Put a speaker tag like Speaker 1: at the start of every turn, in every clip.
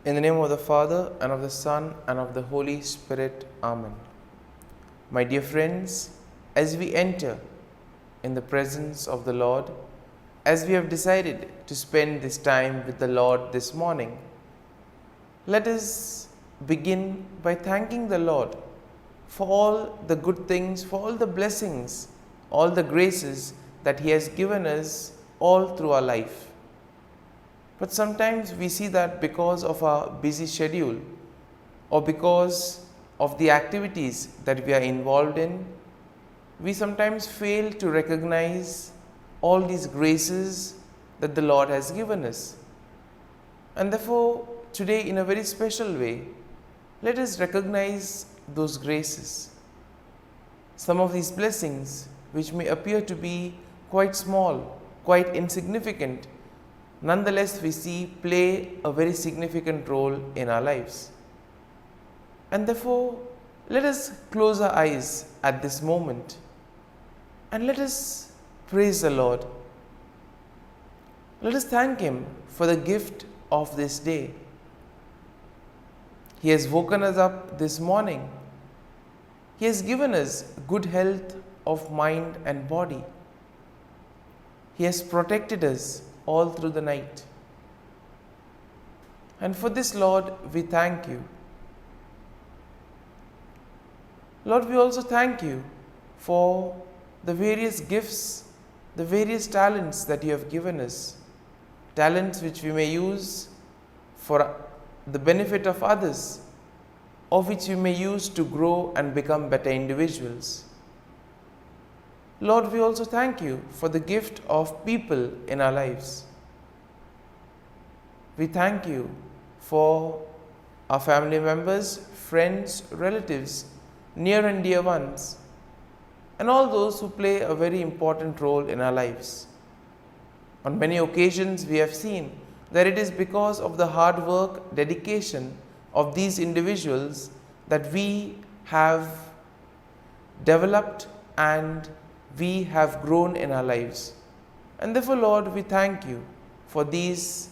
Speaker 1: In the name of the Father, and of the Son, and of the Holy Spirit. Amen. My dear friends, as we enter in the presence of the Lord, as we have decided to spend this time with the Lord this morning, let us begin by thanking the Lord for all the good things, for all the blessings, all the graces that He has given us all through our life. But sometimes we see that because of our busy schedule or because of the activities that we are involved in, we sometimes fail to recognize all these graces that the Lord has given us. And therefore, today in a very special way, let us recognize those graces. Some of these blessings, which may appear to be quite small, quite insignificant, nonetheless we see play a very significant role in our lives. And therefore, let us close our eyes at this moment and let us praise the Lord. Let us thank Him for the gift of this day. He has woken us up this morning. He has given us good health of mind and body. He has protected us all through the night. And for this, Lord, we thank You. Lord, we also thank You for the various gifts, the various talents that You have given us. Talents which we may use for the benefit of others, or which we may use to grow and become better individuals. Lord, we also thank You for the gift of people in our lives. We thank You for our family members, friends, relatives, near and dear ones, and all those who play a very important role in our lives. On many occasions, we have seen that it is because of the hard work, dedication of these individuals that we have developed and we have grown in our lives. And therefore, Lord, we thank You for these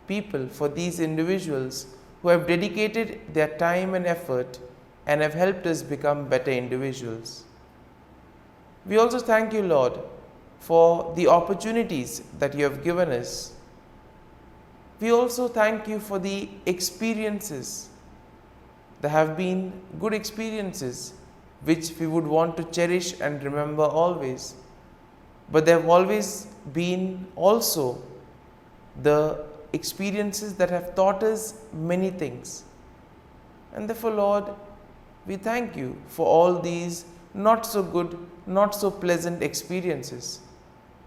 Speaker 1: people, for these individuals who have dedicated their time and effort and have helped us become better individuals. We also thank You, Lord, for the opportunities that You have given us. We also thank You for the experiences. There have been good experiences which we would want to cherish and remember always. But there have always been also the experiences that have taught us many things. And therefore, Lord, we thank You for all these not so good, not so pleasant experiences,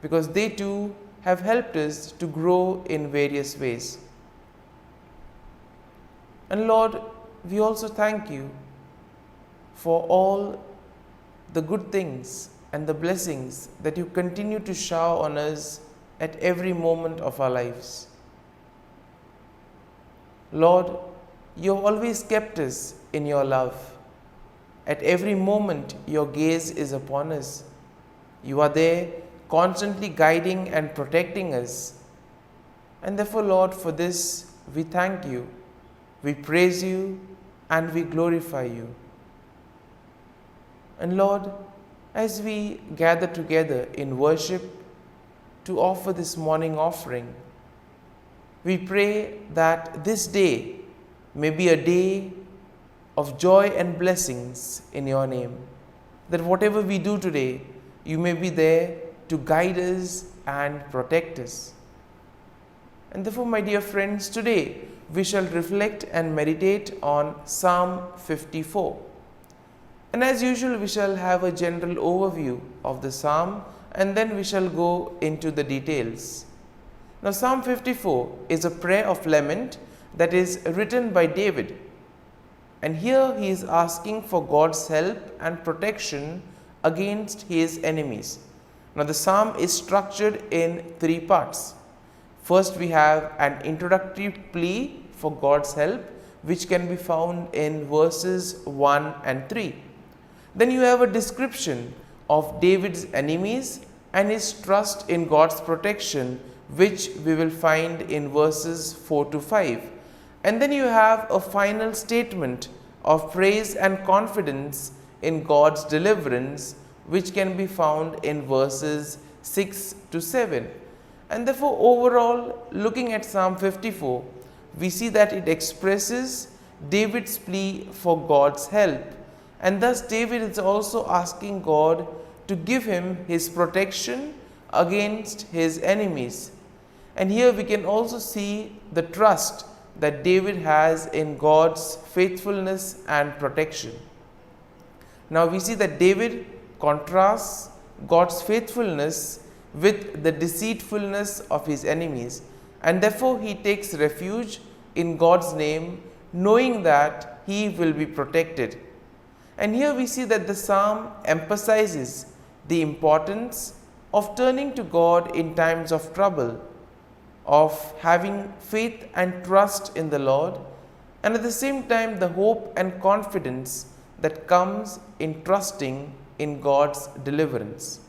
Speaker 1: because they too have helped us to grow in various ways. And Lord, we also thank You for all the good things and the blessings that You continue to shower on us at every moment of our lives. Lord, You have always kept us in Your love. At every moment, Your gaze is upon us. You are there constantly guiding and protecting us. And therefore, Lord, for this we thank You, we praise You, and we glorify You. And Lord, as we gather together in worship to offer this morning offering, we pray that this day may be a day of joy and blessings in Your name. That whatever we do today, You may be there to guide us and protect us. And therefore, my dear friends, today we shall reflect and meditate on Psalm 54. And as usual, we shall have a general overview of the psalm and then we shall go into the details. Now, Psalm 54 is a prayer of lament that is written by David. And here he is asking for God's help and protection against his enemies. Now, the psalm is structured in three parts. First, we have an introductory plea for God's help, which can be found in verses 1 and 3. Then you have a description of David's enemies and his trust in God's protection, which we will find in verses 4 to 5. And then you have a final statement of praise and confidence in God's deliverance, which can be found in verses 6 to 7. And therefore, overall, looking at Psalm 54, we see that it expresses David's plea for God's help. And thus, David is also asking God to give him his protection against his enemies. And here we can also see the trust that David has in God's faithfulness and protection. Now we see that David contrasts God's faithfulness with the deceitfulness of his enemies, and therefore he takes refuge in God's name, knowing that he will be protected. And here we see that the psalm emphasizes the importance of turning to God in times of trouble, of having faith and trust in the Lord, and at the same time the hope and confidence that comes in trusting in God's deliverance.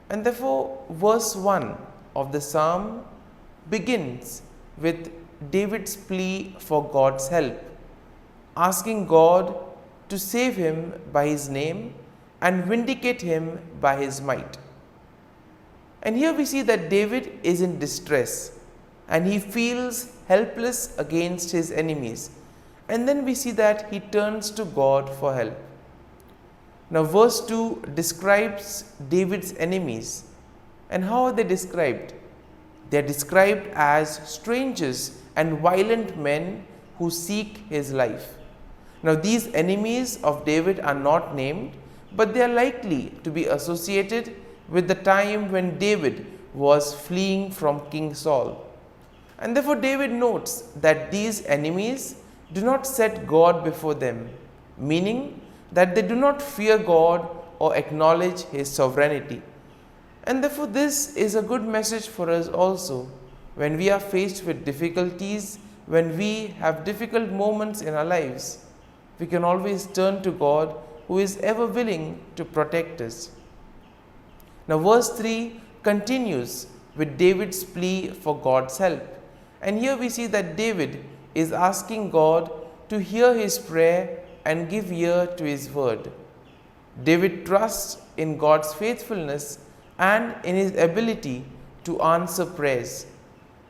Speaker 1: And therefore, verse 1 of the psalm begins with David's plea for God's help, asking God to save him by his name and vindicate him by his might. And here we see that David is in distress and he feels helpless against his enemies. And then we see that he turns to God for help. Now, verse 2 describes David's enemies. And how are they described? They are described as strangers and violent men who seek his life. Now, these enemies of David are not named, but they are likely to be associated with the time when David was fleeing from King Saul. And therefore, David notes that these enemies do not set God before them, meaning that they do not fear God or acknowledge his sovereignty. And therefore, this is a good message for us also when we are faced with difficulties, when we have difficult moments in our lives. We can always turn to God, who is ever willing to protect us. Now, verse 3 continues with David's plea for God's help. And here we see that David is asking God to hear his prayer and give ear to his word. David trusts in God's faithfulness and in his ability to answer prayers.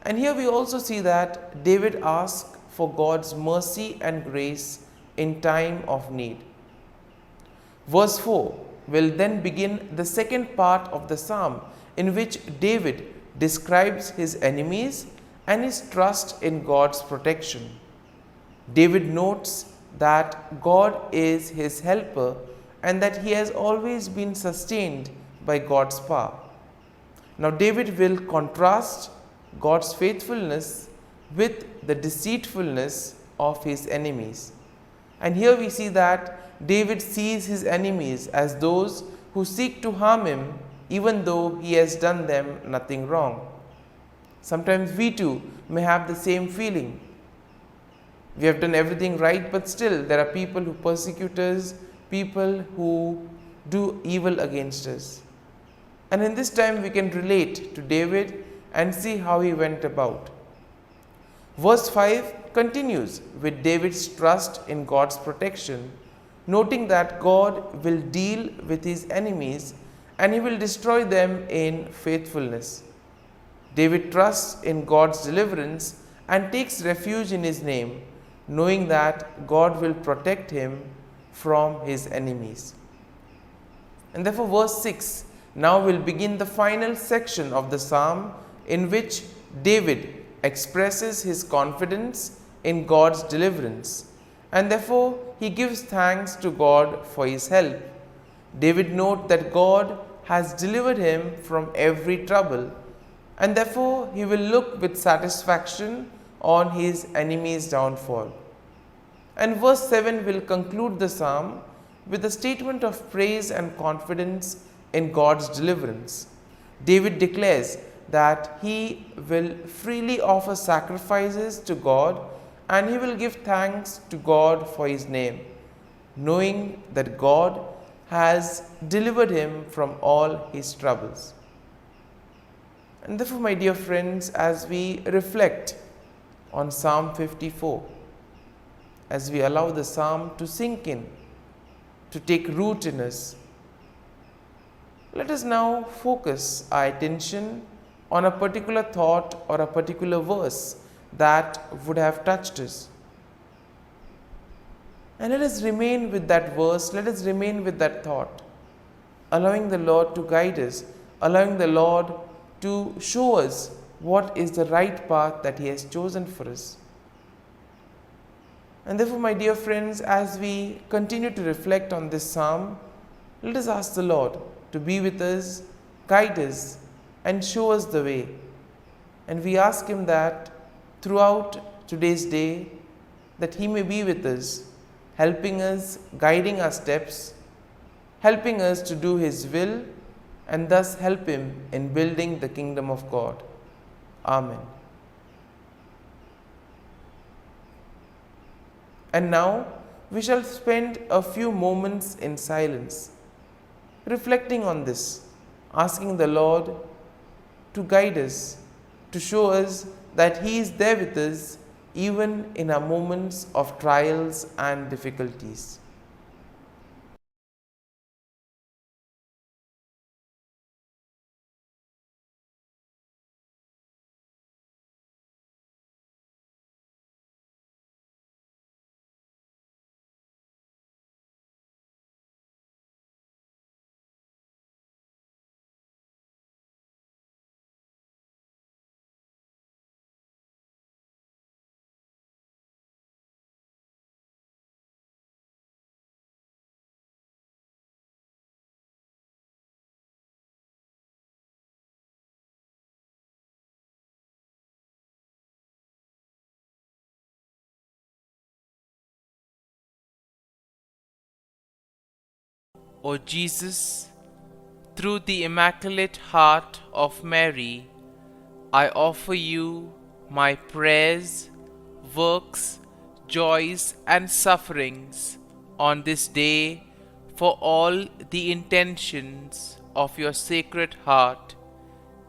Speaker 1: And here we also see that David asks for God's mercy and grace in time of need. Verse 4 will then begin the second part of the psalm, in which David describes his enemies and his trust in God's protection. David notes that God is his helper and that he has always been sustained by God's power. Now, David will contrast God's faithfulness with the deceitfulness of his enemies. And here we see that David sees his enemies as those who seek to harm him, even though he has done them nothing wrong. Sometimes we too may have the same feeling. We have done everything right, but still there are people who persecute us, people who do evil against us. And in this time we can relate to David and see how he went about. Verse 5 continues with David's trust in God's protection, noting that God will deal with his enemies and he will destroy them in faithfulness. David trusts in God's deliverance and takes refuge in his name, knowing that God will protect him from his enemies. And therefore, verse 6 now will begin the final section of the psalm, in which David expresses his confidence in God's deliverance, and therefore he gives thanks to God for his help. David notes that God has delivered him from every trouble, and therefore he will look with satisfaction on his enemy's downfall. And verse 7 will conclude the psalm with a statement of praise and confidence in God's deliverance. David declares that he will freely offer sacrifices to God and he will give thanks to God for his name, knowing that God has delivered him from all his troubles. And therefore, my dear friends, as we reflect on Psalm 54 as we allow the psalm to sink in, to take root in us. Let us now focus our attention on a particular thought or a particular verse that would have touched us. And let us remain with that verse, let us remain with that thought, allowing the Lord to guide us, allowing the Lord to show us what is the right path that He has chosen for us. And therefore, my dear friends, as we continue to reflect on this psalm, let us ask the Lord to be with us, guide us, and show us the way. And we ask Him that throughout today's day, that He may be with us, helping us, guiding our steps, helping us to do His will, and thus help Him in building the kingdom of God. Amen. And now we shall spend a few moments in silence, reflecting on this, asking the Lord to guide us, to show us that He is there with us even in our moments of trials and difficulties. O Jesus, through the Immaculate Heart of Mary, I offer you my prayers, works, joys, and sufferings on this day for all the intentions of your Sacred Heart,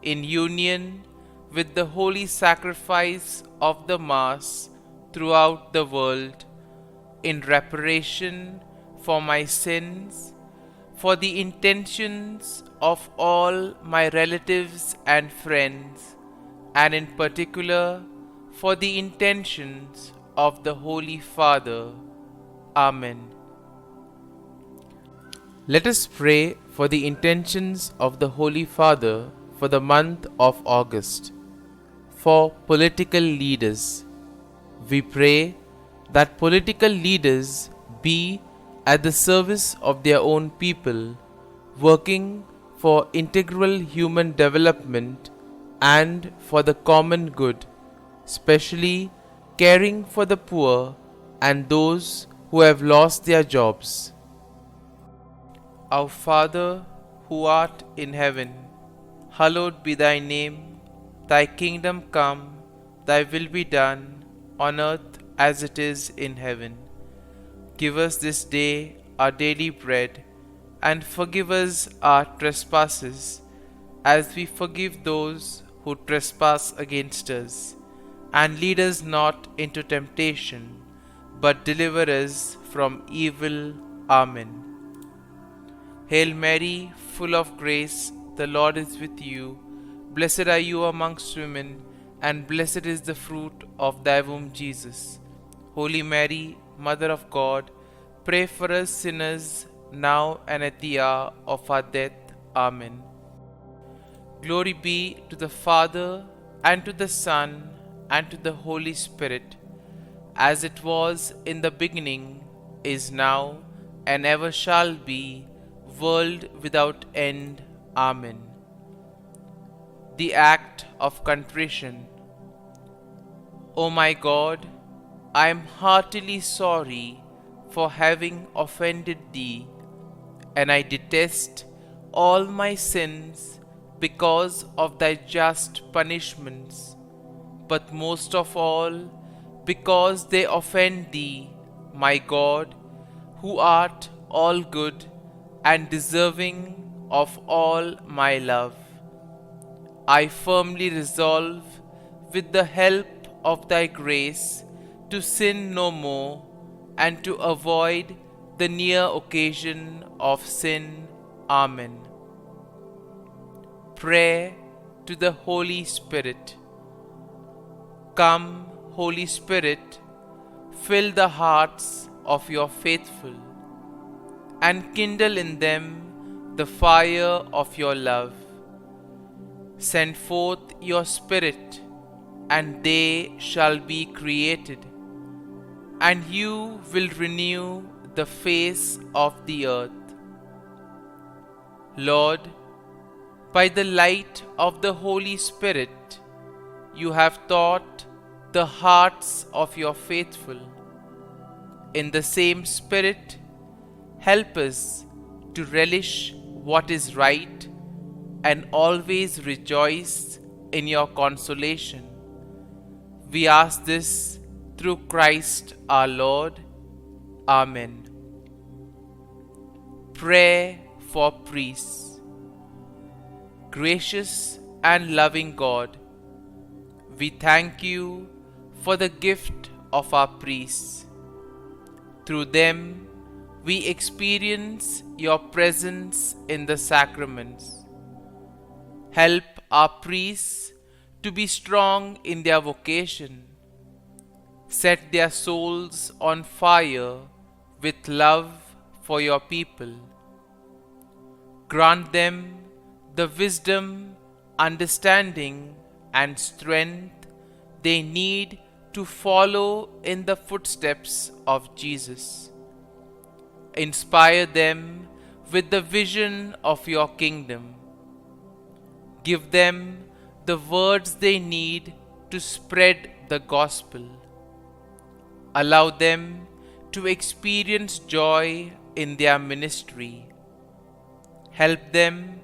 Speaker 1: in union with the holy sacrifice of the Mass throughout the world, in reparation for my sins, for the intentions of all my relatives and friends, and in particular for the intentions of the Holy Father. Amen. Let us pray for the intentions of the Holy Father for the month of August. For political leaders, we pray that political leaders be at the service of their own people, working for integral human development and for the common good, especially caring for the poor and those who have lost their jobs. Our Father, who art in heaven, hallowed be thy name. Thy kingdom come, thy will be done, on earth as it is in heaven. Give us this day our daily bread, and forgive us our trespasses, as we forgive those who trespass against us. And lead us not into temptation, but deliver us from evil. Amen. Hail Mary, full of grace, the Lord is with you. Blessed are you amongst women, and blessed is the fruit of thy womb, Jesus. Holy Mary, Mother of God, pray for us sinners, now and at the hour of our death. Amen. Glory be to the Father, and to the Son, and to the Holy Spirit, as it was in the beginning, is now, and ever shall be, world without end. Amen. The Act of Contrition. O my God, I am heartily sorry for having offended Thee, and I detest all my sins because of Thy just punishments, but most of all because they offend Thee, my God, who art all good and deserving of all my love. I firmly resolve, with the help of thy grace to sin no more and to avoid the near occasion of sin. Amen. Prayer to the Holy Spirit. Come, Holy Spirit, fill the hearts of your faithful and kindle in them the fire of your love. Send forth your Spirit, and they shall be created, and you will renew the face of the earth. Lord, by the light of the Holy Spirit, you have taught the hearts of your faithful. In the same Spirit, help us to relish what is right and always rejoice in your consolation. We ask this through Christ our Lord. Amen. Prayer for priests. Gracious and loving God, we thank you for the gift of our priests. Through them, we experience your presence in the sacraments. Help our priests to be strong in their vocation. Set their souls on fire with love for your people. Grant them the wisdom, understanding, and strength they need to follow in the footsteps of Jesus. Inspire them with the vision of your kingdom. Give them the words they need to spread the gospel. Allow them to experience joy in their ministry. Help them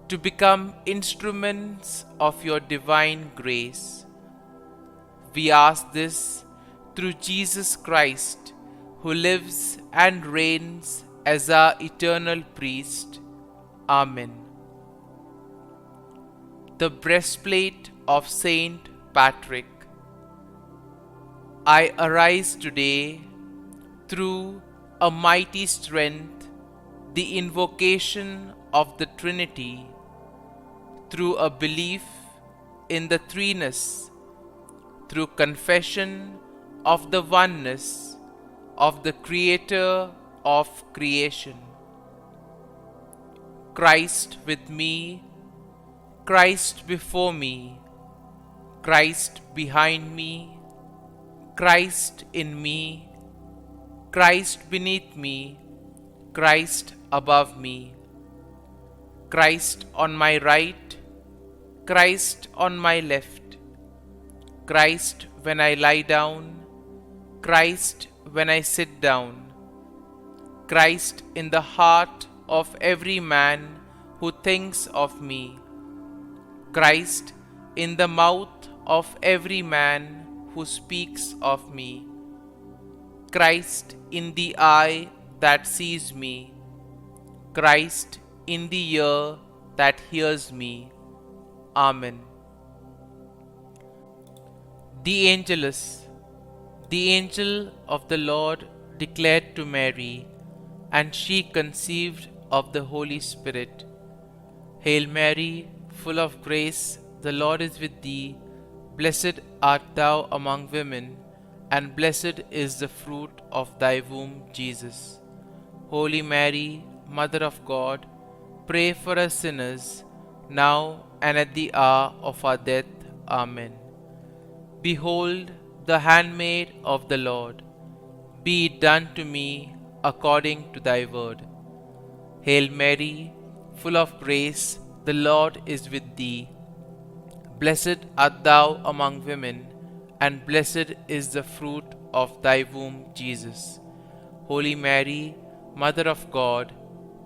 Speaker 1: to become instruments of your divine grace. We ask this through Jesus Christ, who lives and reigns as our eternal priest. Amen. The breastplate of Saint Patrick. I arise today through a mighty strength, the invocation of the Trinity, through a belief in the threeness, through confession of the oneness of the Creator of creation. Christ with me, Christ before me, Christ behind me, Christ in me, Christ beneath me, Christ above me, Christ on my right, Christ on my left, Christ when I lie down, Christ when I sit down, Christ in the heart of every man who thinks of me, Christ in the mouth of every man who speaks of me, Christ in the eye that sees me, Christ in the ear that hears me. Amen. The Angelus. The angel of the Lord declared to Mary, and she conceived of the Holy Spirit. Hail Mary, full of grace, the Lord is with thee. Blessed art thou among women, and blessed is the fruit of thy womb, Jesus. Holy Mary, Mother of God, pray for us sinners, now and at the hour of our death. Amen. Behold, the handmaid of the Lord. Be it done to me according to thy word. Hail Mary, full of grace, the Lord is with thee. Blessed art thou among women, and blessed is the fruit of thy womb, Jesus. Holy Mary, Mother of God,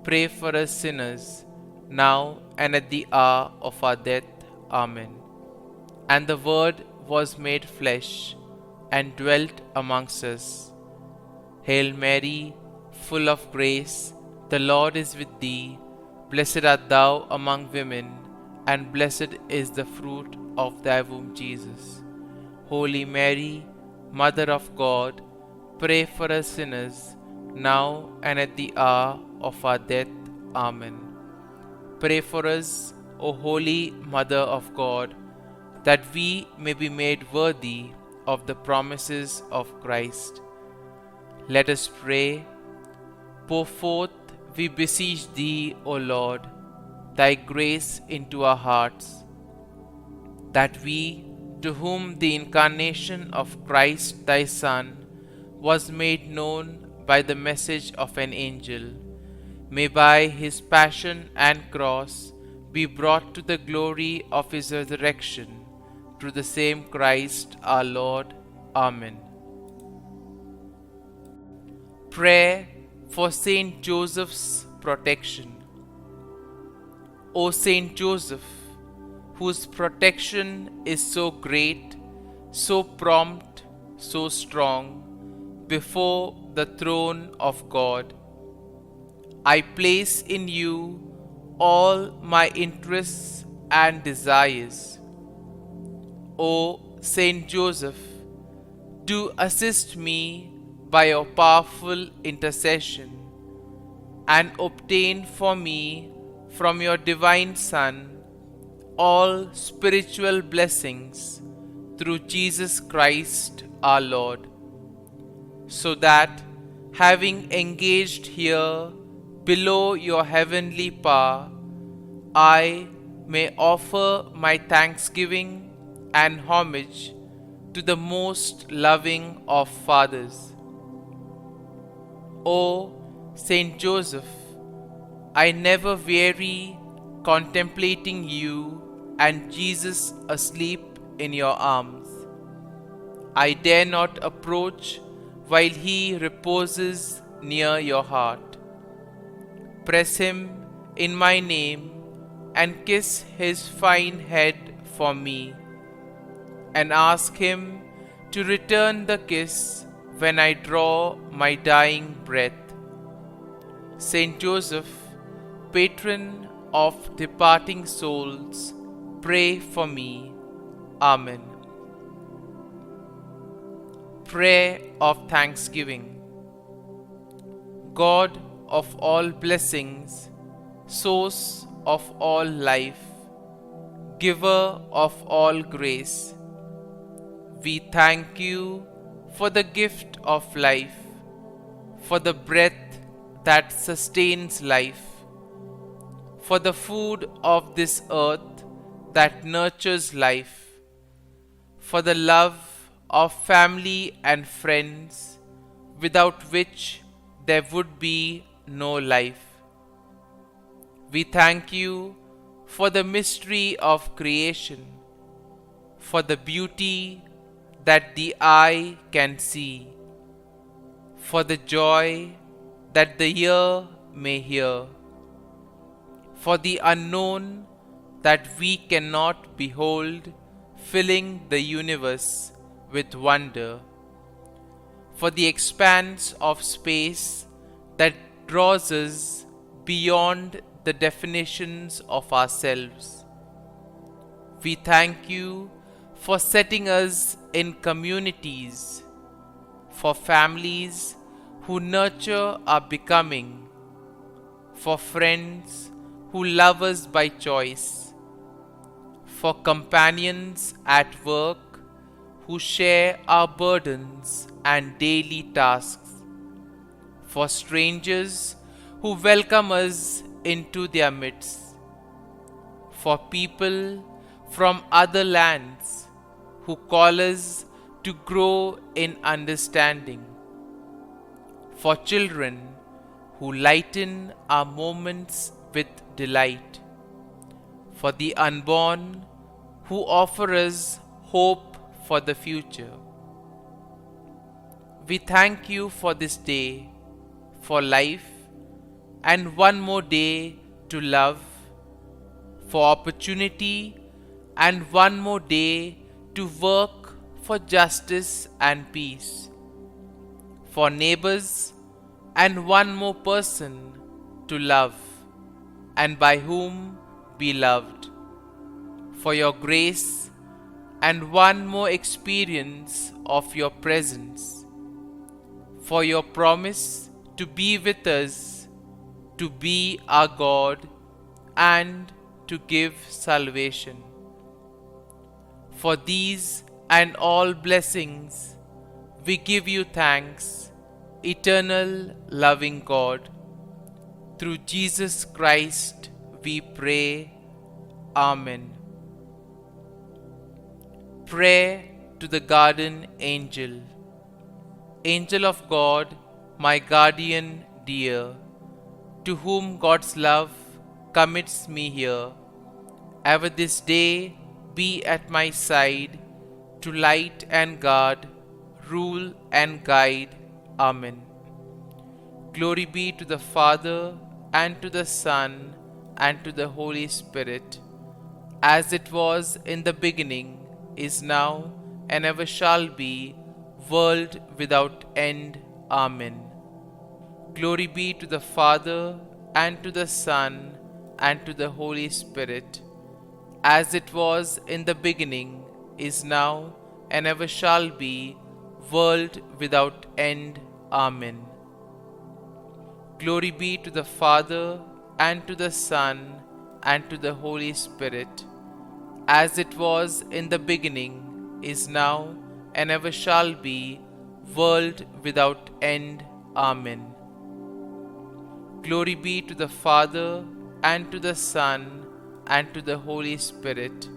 Speaker 1: pray for us sinners, now and at the hour of our death. Amen. And the Word was made flesh, and dwelt amongst us. Hail Mary, full of grace, the Lord is with thee. Blessed art thou among women, and blessed is the fruit of thy womb, Jesus. Holy Mary, Mother of God, pray for us sinners, now and at the hour of our death. Amen. Pray for us, O Holy Mother of God, that we may be made worthy of the promises of Christ. Let us pray. Pour forth, we beseech Thee, O Lord, Thy grace into our hearts, that we, to whom the incarnation of Christ Thy Son was made known by the message of an angel, may by His passion and cross be brought to the glory of His resurrection, through the same Christ our Lord. Amen. Prayer for Saint Joseph's protection. O Saint Joseph, whose protection is so great, so prompt, so strong, before the throne of God, I place in you all my interests and desires. O Saint Joseph, do assist me by your powerful intercession, and obtain for me from your divine Son all spiritual blessings through Jesus Christ our Lord, so that, having engaged here below your heavenly power, I may offer my thanksgiving and homage to the most loving of fathers. O Saint Joseph, I never weary contemplating you and Jesus asleep in your arms. I dare not approach while He reposes near your heart. Press Him in my name and kiss His fine head for me, and ask Him to return the kiss when I draw my dying breath. Saint Joseph, patron of departing souls, pray for me. Amen. Prayer of Thanksgiving. God of all blessings, source of all life, giver of all grace, we thank you for the gift of life, for the breath that sustains life, for the food of this earth that nurtures life, for the love of family and friends, without which there would be no life. We thank you for the mystery of creation, for the beauty that the eye can see, for the joy that the ear may hear, for the unknown that we cannot behold, filling the universe with wonder, for the expanse of space that draws us beyond the definitions of ourselves. We thank you for setting us in communities, for families who nurture our becoming, for friends who love us by choice, for companions at work who share our burdens and daily tasks, for strangers who welcome us into their midst, for people from other lands who call us to grow in understanding, for children who lighten our moments with delight, for the unborn who offer us hope for the future. We thank you for this day, for life, and one more day to love, for opportunity, and one more day to work for justice and peace, for neighbors, and one more person to love, and by whom be loved, for your grace and one more experience of your presence, for your promise to be with us, to be our God, and to give salvation. For these and all blessings, we give you thanks, eternal loving God. Through Jesus Christ we pray. Amen. Prayer to the Guardian Angel. Angel of God, my guardian dear, to whom God's love commits me here, ever this day be at my side, to light and guard, rule and guide. Amen. Glory be to the Father, and to the Son, and to the Holy Spirit, as it was in the beginning, is now, and ever shall be, world without end. Amen. Glory be to the Father, and to the Son, and to the Holy Spirit, as it was in the beginning, is now, and ever shall be, world without end. Amen. Glory be to the Father, and to the Son, and to the Holy Spirit, as it was in the beginning, is now, and ever shall be, world without end. Amen. Glory be to the Father, and to the Son, and to the Holy Spirit,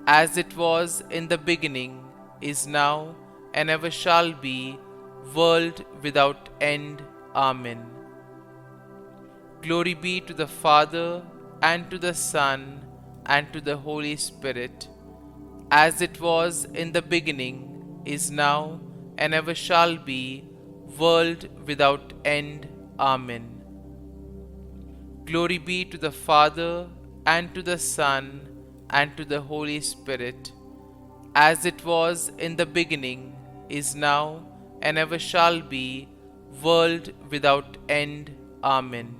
Speaker 1: as it was in the beginning, is now, and ever shall be, world without end. Amen. Glory be to the Father, and to the Son, and to the Holy Spirit, as it was in the beginning, is now, and ever shall be, world without end. Amen. Glory be to the Father, and to the Son, and to the Holy Spirit, as it was in the beginning, is now, and ever shall be, world without end. Amen.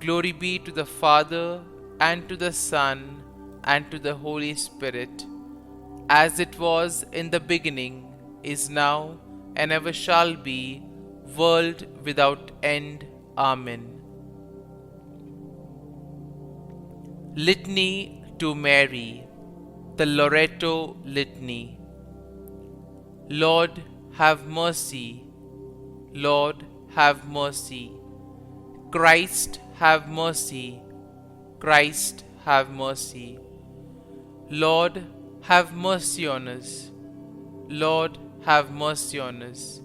Speaker 1: Glory be to the Father, and to the Son, and to the Holy Spirit, as it was in the beginning, is now, and ever shall be, world without end. Amen. Litany to Mary, the Loreto Litany. Lord, have mercy. Lord, have mercy. Christ, have mercy. Christ, have mercy. Lord, have mercy on us. Lord, have mercy on us.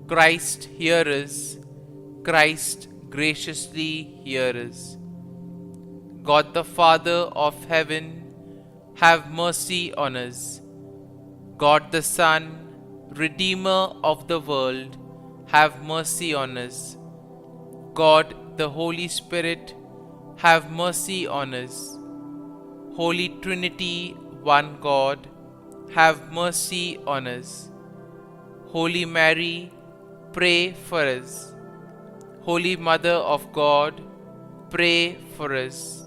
Speaker 1: Christ, hear us. Christ, graciously hear us. God the Father of heaven, have mercy on us. God the Son, Redeemer of the world, have mercy on us. God the Holy Spirit, have mercy on us. Holy Trinity, one God, have mercy on us. Holy Mary, pray for us. Holy Mother of God, pray for us.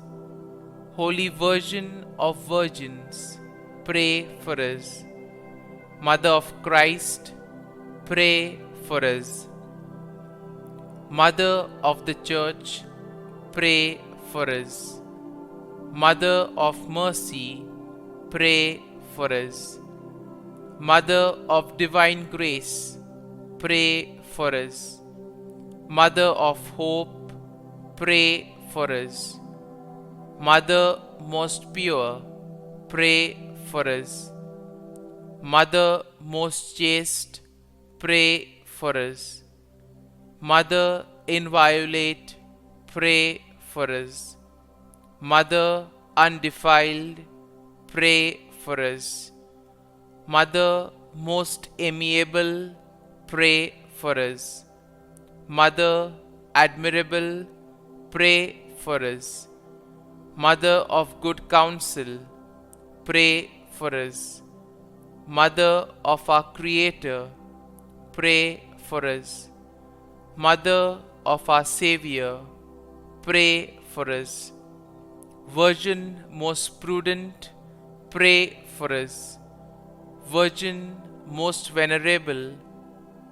Speaker 1: Holy Virgin of Virgins, pray for us. Mother of Christ, pray for us. Mother of the Church, pray for us. Mother of Mercy, pray for us. Mother of Divine Grace, pray for us. Mother of Hope, pray for us. Mother most pure, pray for us. Mother most chaste, pray for us. Mother inviolate, pray for us. Mother undefiled, pray for us. Mother most amiable, pray for us. Mother admirable, pray for us. Mother of good counsel, pray for us. Mother of our Creator, pray for us. Mother of our Savior, pray for us. Virgin most prudent, pray for us. Virgin most venerable,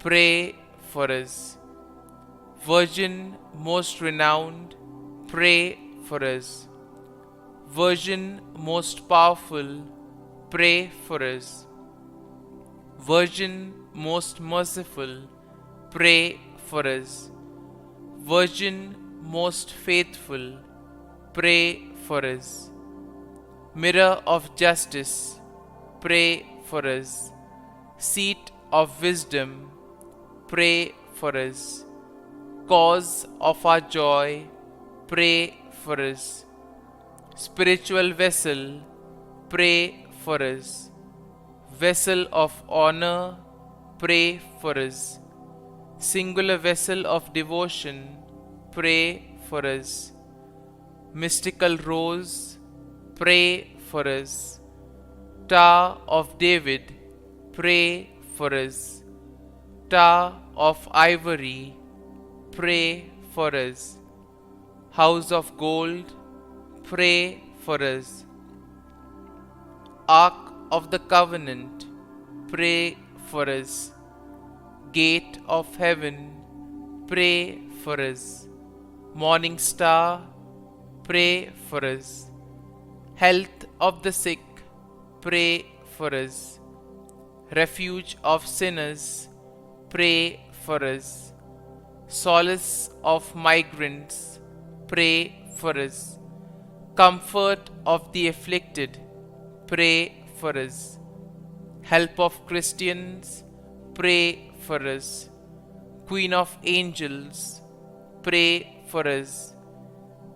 Speaker 1: pray for us. Virgin most renowned, pray for us. Virgin most powerful, pray for us. Virgin most merciful, pray for us. Virgin most faithful, pray for us. Mirror of justice, pray for us. Seat of wisdom, pray for us. Cause of our joy, pray for us. Spiritual vessel, pray for us. Vessel of honor, pray for us. Singular vessel of devotion, pray for us. Mystical rose, pray for us. Tower of David, pray for us. Tower of ivory, pray for us. House of gold, pray for us. Ark of the covenant, pray for us. Gate of heaven, pray for us. Morning star, pray for us. Health of the sick, pray for us. Refuge of sinners, pray for us. Solace of migrants, pray for us. Comfort of the afflicted, pray for us. Help of Christians, pray for us. Queen of angels, pray for us.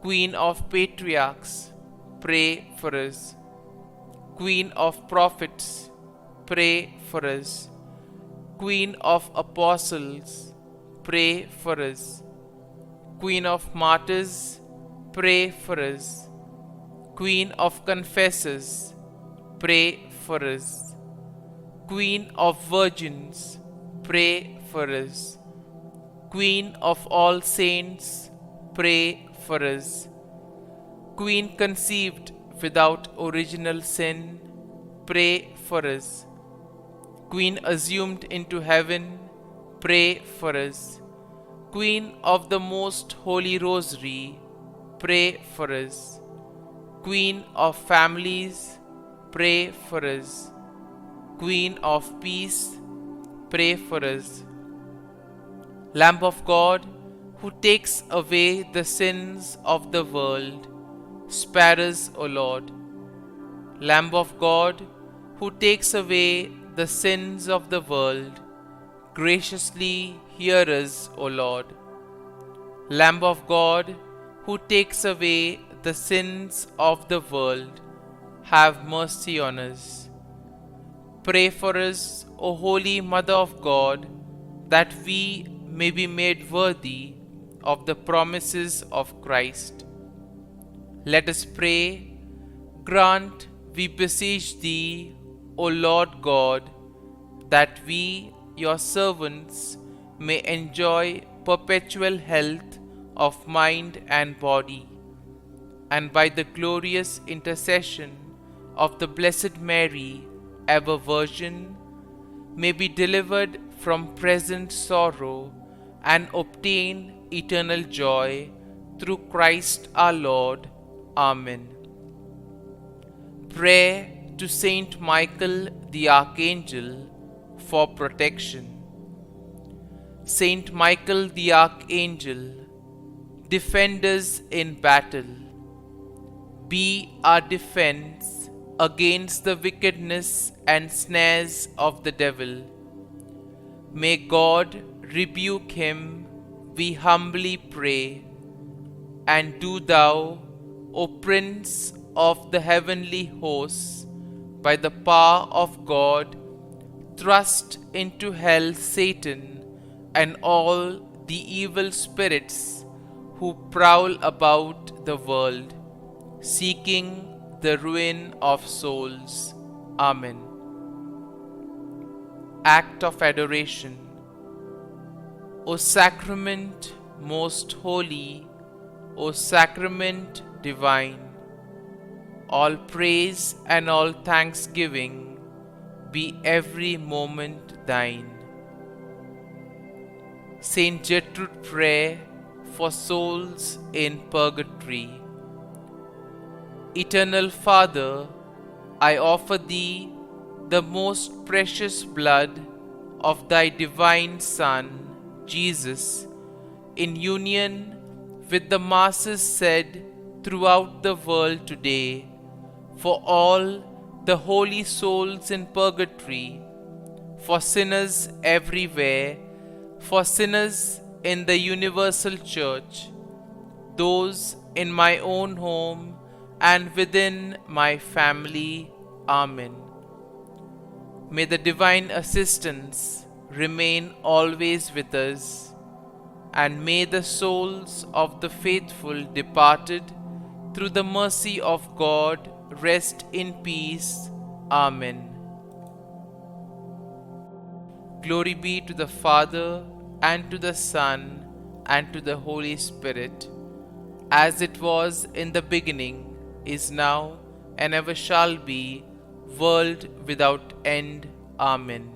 Speaker 1: Queen of patriarchs, pray for us. Queen of prophets, pray for us. Queen of apostles, pray for us. Queen of martyrs, pray for us. Queen of confessors, pray for us. Queen of virgins, pray for us. Queen of all saints, pray for us. Queen conceived without original sin, pray for us. Queen assumed into heaven, pray for us. Queen of the most holy rosary, pray for us. Queen of families, pray for us. Queen of peace, pray for us. Lamb of God, who takes away the sins of the world, spare us, O Lord. Lamb of God, who takes away the sins of the world, graciously hear us, O Lord. Lamb of God, who takes away the sins of the world, have mercy on us. Pray for us, O Holy Mother of God, that we may be made worthy of the promises of Christ. Let us pray. Grant, we beseech Thee, O Lord God, that we, Your servants, may enjoy perpetual health of mind and body, and by the glorious intercession of the Blessed Mary, ever Virgin, may be delivered from present sorrow and obtain eternal joy through Christ our Lord. Amen. Prayer to Saint Michael the Archangel for protection. Saint Michael the Archangel, defend us in battle. Be our defense against the wickedness and snares of the devil. May God rebuke him, we humbly pray. And do Thou, O Prince of the heavenly hosts, by the power of God, thrust into hell Satan and all the evil spirits who prowl about the world, seeking the ruin of souls. Amen. Act of Adoration. O Sacrament most holy, O Sacrament divine, all praise and all thanksgiving be every moment thine. Saint Gertrude, prayer for souls in purgatory. Eternal Father, I offer thee the most precious blood of thy divine Son, Jesus, in union with the masses said throughout the world today, for all the holy souls in purgatory, for sinners everywhere, for sinners in the universal church, those in my own home and within my family. Amen. May the divine assistance remain always with us, and may the souls of the faithful departed through the mercy of God rest in peace. Amen. Glory be to the Father, and to the Son, and to the Holy Spirit, as it was in the beginning, is now, and ever shall be, world without end. Amen.